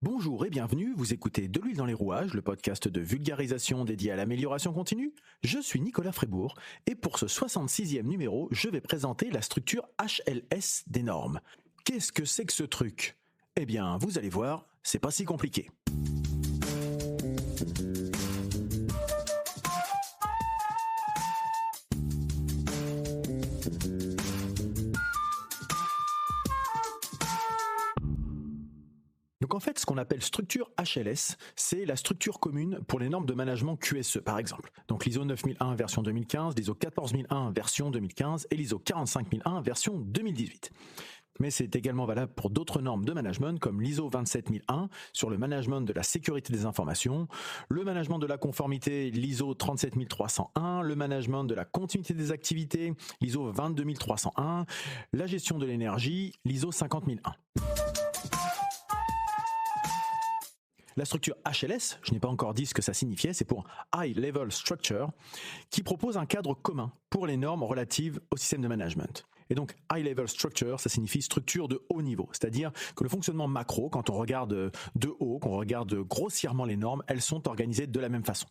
Bonjour et bienvenue, vous écoutez De l'huile dans les rouages, le podcast de vulgarisation dédié à l'amélioration continue. Je suis Nicolas Frébourg et pour ce 66e numéro, je vais présenter la structure HLS des normes. Qu'est-ce que c'est que ce truc ? Eh bien, vous allez voir, c'est pas si compliqué. Donc en fait, ce qu'on appelle structure HLS, c'est la structure commune pour les normes de management QSE, par exemple. Donc l'ISO 9001 version 2015, l'ISO 14001 version 2015 et l'ISO 45001 version 2018. Mais c'est également valable pour d'autres normes de management comme l'ISO 27001 sur le management de la sécurité des informations, le management de la conformité, l'ISO 37301, le management de la continuité des activités, l'ISO 22301, la gestion de l'énergie, l'ISO 50001. La structure HLS, je n'ai pas encore dit ce que ça signifiait, c'est pour High Level Structure, qui propose un cadre commun pour les normes relatives au système de management. Et donc, High Level Structure, ça signifie structure de haut niveau, c'est-à-dire que le fonctionnement macro, quand on regarde de haut, qu'on regarde grossièrement les normes, elles sont organisées de la même façon.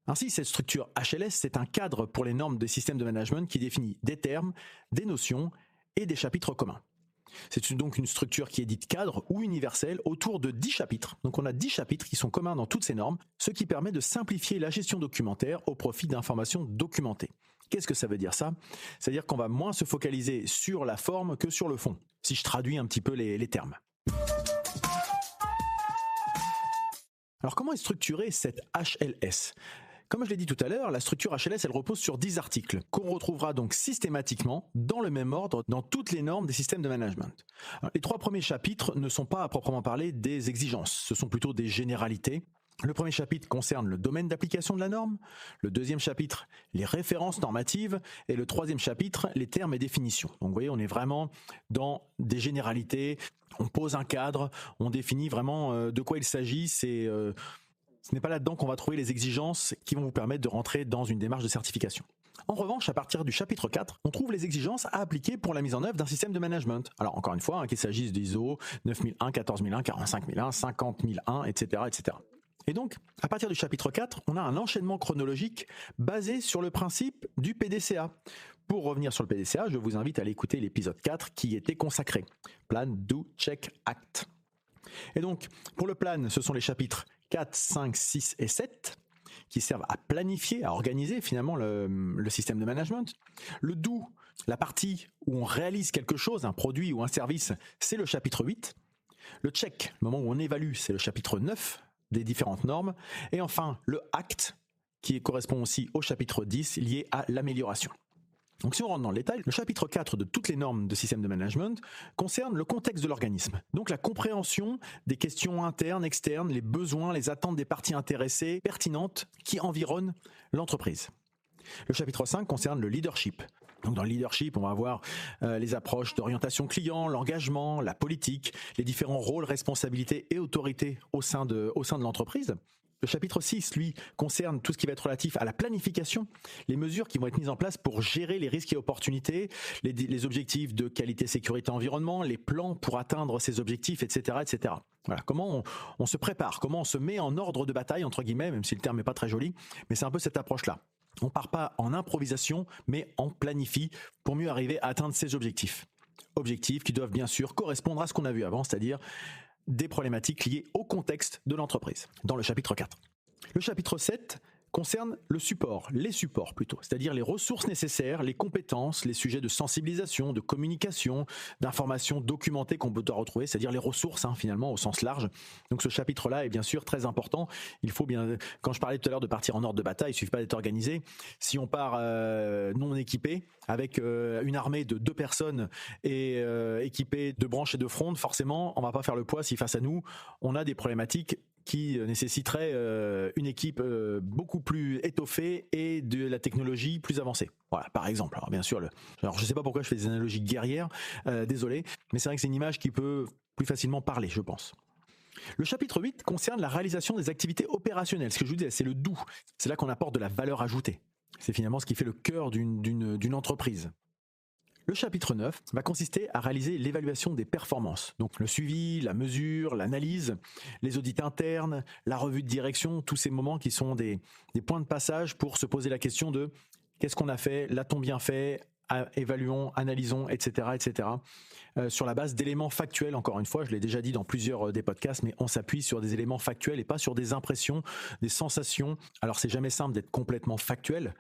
Ainsi, cette structure HLS, c'est un cadre pour les normes des systèmes de management qui définit des termes, des notions et des chapitres communs. C'est donc une structure qui est dite cadre ou universelle autour de 10 chapitres. Donc on a 10 chapitres qui sont communs dans toutes ces normes, ce qui permet de simplifier la gestion documentaire au profit d'informations documentées. Qu'est-ce que ça veut dire ça ? C'est-à-dire qu'on va moins se focaliser sur la forme que sur le fond, si je traduis un petit peu les termes. Alors comment est structurée cette HLS ? Comme je l'ai dit tout à l'heure, la structure HLS, elle repose sur 10 articles qu'on retrouvera donc systématiquement dans le même ordre dans toutes les normes des systèmes de management. Alors, les 3 premiers chapitres ne sont pas à proprement parler des exigences, ce sont plutôt des généralités. Le premier chapitre concerne le domaine d'application de la norme, le deuxième chapitre, les références normatives, et le troisième chapitre, les termes et définitions. Donc vous voyez, on est vraiment dans des généralités, on pose un cadre, on définit vraiment de quoi il s'agit, ce n'est pas là-dedans qu'on va trouver les exigences qui vont vous permettre de rentrer dans une démarche de certification. En revanche, à partir du chapitre 4, on trouve les exigences à appliquer pour la mise en œuvre d'un système de management. Alors encore une fois, qu'il s'agisse d'ISO 9001, 14001, 45001, 50001, etc., etc. Et donc, à partir du chapitre 4, on a un enchaînement chronologique basé sur le principe du PDCA. Pour revenir sur le PDCA, je vous invite à aller écouter l'épisode 4 qui était consacré. Plan, Do, Check, Act. Et donc, pour le plan, ce sont les chapitres 4, 5, 6 et 7 qui servent à planifier, à organiser finalement le système de management. Le do, la partie où on réalise quelque chose, un produit ou un service, c'est le chapitre 8. Le check, le moment où on évalue, c'est le chapitre 9 des différentes normes. Et enfin, le act, qui correspond aussi au chapitre 10 lié à l'amélioration. Donc si on rentre dans le détail, le chapitre 4 de toutes les normes de système de management concerne le contexte de l'organisme. Donc la compréhension des questions internes, externes, les besoins, les attentes des parties intéressées, pertinentes, qui environnent l'entreprise. Le chapitre 5 concerne le leadership. Donc dans le leadership, on va avoir les approches d'orientation client, l'engagement, la politique, les différents rôles, responsabilités et autorités au sein de l'entreprise. Le chapitre 6, lui, concerne tout ce qui va être relatif à la planification, les mesures qui vont être mises en place pour gérer les risques et opportunités, les objectifs de qualité, sécurité, environnement, les plans pour atteindre ces objectifs, etc., etc. Voilà, comment on se prépare, comment on se met en ordre de bataille, entre guillemets, même si le terme n'est pas très joli, mais c'est un peu cette approche-là. On ne part pas en improvisation, mais on planifie pour mieux arriver à atteindre ces objectifs. Objectifs qui doivent bien sûr correspondre à ce qu'on a vu avant, c'est-à-dire des problématiques liées au contexte de l'entreprise, dans le chapitre 4. Le chapitre 7 concerne le support, les supports plutôt, c'est-à-dire les ressources nécessaires, les compétences, les sujets de sensibilisation, de communication, d'informations documentées qu'on peut retrouver, c'est-à-dire les ressources finalement au sens large. Donc ce chapitre-là est bien sûr très important. Il faut bien, quand je parlais tout à l'heure de partir en ordre de bataille, il ne suffit pas d'être organisé. Si on part non équipé, avec une armée de 2 personnes et équipée de branches et de frondes, forcément on ne va pas faire le poids si face à nous on a des problématiques qui nécessiterait une équipe beaucoup plus étoffée et de la technologie plus avancée. Voilà, par exemple. Alors bien sûr, alors je ne sais pas pourquoi je fais des analogies guerrières, désolé, mais c'est vrai que c'est une image qui peut plus facilement parler, je pense. Le chapitre 8 concerne la réalisation des activités opérationnelles. Ce que je vous disais, c'est le do. C'est là qu'on apporte de la valeur ajoutée. C'est finalement ce qui fait le cœur d'une entreprise. Le chapitre 9 va consister à réaliser l'évaluation des performances. Donc le suivi, la mesure, l'analyse, les audits internes, la revue de direction, tous ces moments qui sont des points de passage pour se poser la question de qu'est-ce qu'on a fait, l'a-t-on bien fait, évaluons, analysons, etc., etc. Sur la base d'éléments factuels, encore une fois, je l'ai déjà dit dans plusieurs des podcasts, mais on s'appuie sur des éléments factuels et pas sur des impressions, des sensations. Alors c'est jamais simple d'être complètement factuel,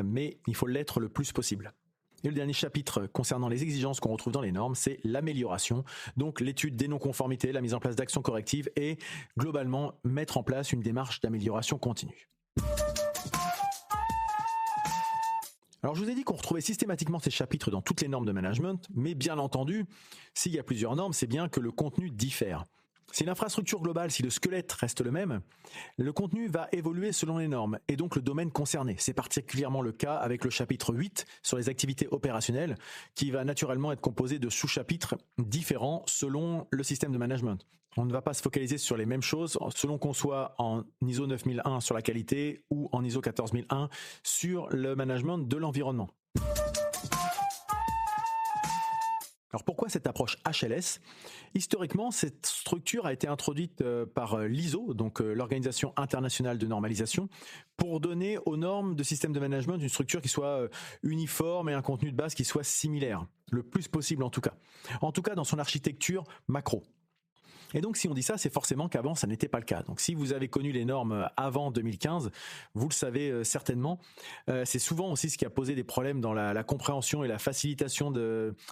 mais il faut l'être le plus possible. Et le dernier chapitre concernant les exigences qu'on retrouve dans les normes, c'est l'amélioration. Donc l'étude des non-conformités, la mise en place d'actions correctives et globalement mettre en place une démarche d'amélioration continue. Alors je vous ai dit qu'on retrouvait systématiquement ces chapitres dans toutes les normes de management, mais bien entendu, s'il y a plusieurs normes, c'est bien que le contenu diffère. Si l'infrastructure globale, si le squelette reste le même, le contenu va évoluer selon les normes et donc le domaine concerné. C'est particulièrement le cas avec le chapitre 8 sur les activités opérationnelles qui va naturellement être composé de sous-chapitres différents selon le système de management. On ne va pas se focaliser sur les mêmes choses selon qu'on soit en ISO 9001 sur la qualité ou en ISO 14001 sur le management de l'environnement. Alors pourquoi cette approche HLS ? Historiquement, cette structure a été introduite par l'ISO, donc l'Organisation internationale de normalisation, pour donner aux normes de système de management une structure qui soit uniforme et un contenu de base qui soit similaire, le plus possible en tout cas. En tout cas dans son architecture macro. Et donc si on dit ça, c'est forcément qu'avant ça n'était pas le cas. Donc si vous avez connu les normes avant 2015, vous le savez certainement, c'est souvent aussi ce qui a posé des problèmes dans la compréhension et la facilitation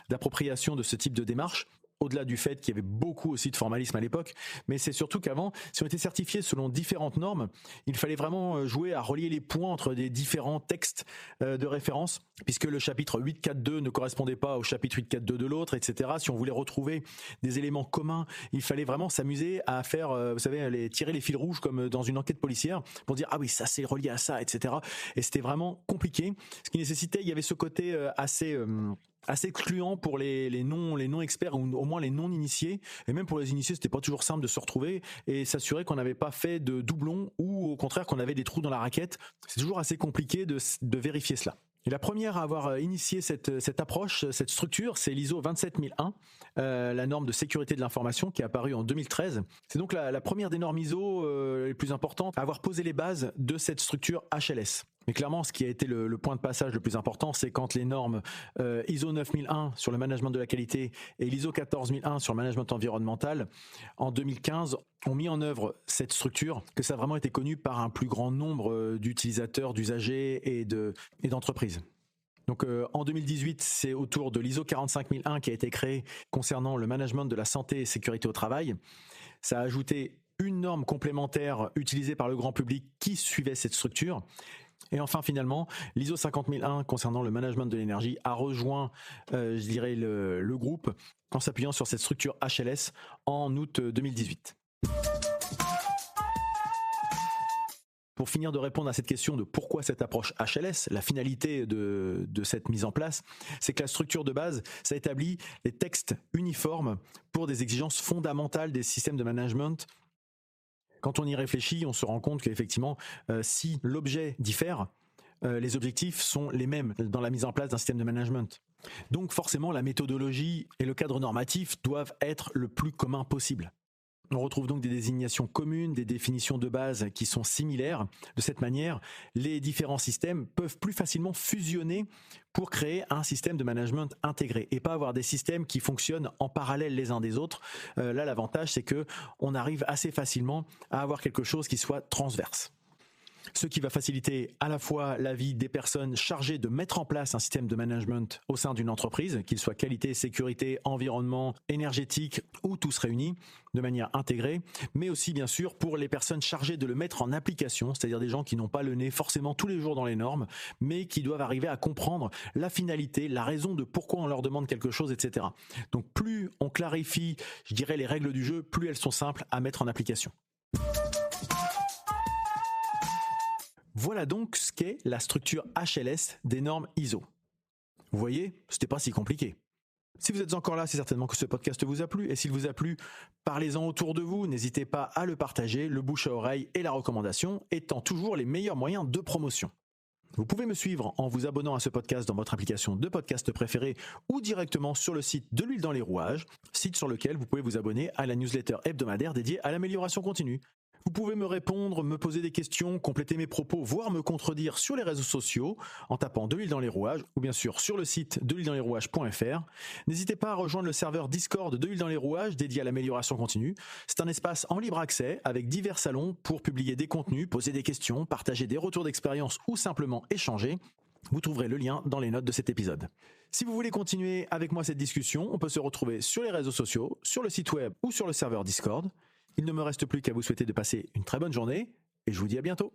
d'appropriation de ce type de démarche. Au-delà du fait qu'il y avait beaucoup aussi de formalisme à l'époque, mais c'est surtout qu'avant, si on était certifié selon différentes normes, il fallait vraiment jouer à relier les points entre des différents textes de référence, puisque le chapitre 8.4.2 ne correspondait pas au chapitre 8.4.2 de l'autre, etc. Si on voulait retrouver des éléments communs, il fallait vraiment s'amuser à faire, vous savez, tirer les fils rouges comme dans une enquête policière pour dire ah oui, ça c'est relié à ça, etc. Et c'était vraiment compliqué, ce qui nécessitait, il y avait ce côté assez excluant pour les non experts ou au moins les non initiés, et même pour les initiés c'était pas toujours simple de se retrouver et s'assurer qu'on n'avait pas fait de doublons ou au contraire qu'on avait des trous dans la raquette. C'est toujours assez compliqué de vérifier cela. Et la première à avoir initié cette approche, cette structure, c'est l'ISO 27001, la norme de sécurité de l'information qui est apparue en 2013. C'est donc la première des normes ISO les plus importantes à avoir posé les bases de cette structure HLS. Mais clairement, ce qui a été le point de passage le plus important, c'est quand les normes ISO 9001 sur le management de la qualité et l'ISO 14001 sur le management environnemental, en 2015, ont mis en œuvre cette structure, que ça a vraiment été connu par un plus grand nombre d'utilisateurs, d'usagers et d'entreprises. Donc en 2018, c'est autour de l'ISO 45001 qui a été créé concernant le management de la santé et sécurité au travail. Ça a ajouté une norme complémentaire utilisée par le grand public qui suivait cette structure. Et enfin, finalement, l'ISO 50001 concernant le management de l'énergie a rejoint, le groupe en s'appuyant sur cette structure HLS en août 2018. Pour finir de répondre à cette question de pourquoi cette approche HLS, la finalité de cette mise en place, c'est que la structure de base, ça établit les textes uniformes pour des exigences fondamentales des systèmes de management. Quand on y réfléchit, on se rend compte qu'effectivement, si l'objet diffère, les objectifs sont les mêmes dans la mise en place d'un système de management. Donc forcément, la méthodologie et le cadre normatif doivent être le plus commun possible. On retrouve donc des désignations communes, des définitions de base qui sont similaires. De cette manière, les différents systèmes peuvent plus facilement fusionner pour créer un système de management intégré et pas avoir des systèmes qui fonctionnent en parallèle les uns des autres. Là, l'avantage, c'est que on arrive assez facilement à avoir quelque chose qui soit transverse. Ce qui va faciliter à la fois la vie des personnes chargées de mettre en place un système de management au sein d'une entreprise, qu'il soit qualité, sécurité, environnement, énergétique ou tous réunis de manière intégrée, mais aussi bien sûr pour les personnes chargées de le mettre en application, c'est-à-dire des gens qui n'ont pas le nez forcément tous les jours dans les normes, mais qui doivent arriver à comprendre la finalité, la raison de pourquoi on leur demande quelque chose, etc. Donc plus on clarifie, je dirais, les règles du jeu, plus elles sont simples à mettre en application. Voilà donc ce qu'est la structure HLS des normes ISO. Vous voyez, c'était pas si compliqué. Si vous êtes encore là, c'est certainement que ce podcast vous a plu. Et s'il vous a plu, parlez-en autour de vous. N'hésitez pas à le partager, le bouche à oreille et la recommandation étant toujours les meilleurs moyens de promotion. Vous pouvez me suivre en vous abonnant à ce podcast dans votre application de podcast préférée ou directement sur le site de l'huile dans les rouages, site sur lequel vous pouvez vous abonner à la newsletter hebdomadaire dédiée à l'amélioration continue. Vous pouvez me répondre, me poser des questions, compléter mes propos, voire me contredire sur les réseaux sociaux en tapant de l'huile dans les rouages ou bien sûr sur le site de l'huile dans les rouages.fr. N'hésitez pas à rejoindre le serveur Discord de l'huile dans les rouages dédié à l'amélioration continue. C'est un espace en libre accès avec divers salons pour publier des contenus, poser des questions, partager des retours d'expérience ou simplement échanger. Vous trouverez le lien dans les notes de cet épisode. Si vous voulez continuer avec moi cette discussion, on peut se retrouver sur les réseaux sociaux, sur le site web ou sur le serveur Discord. Il ne me reste plus qu'à vous souhaiter de passer une très bonne journée et je vous dis à bientôt.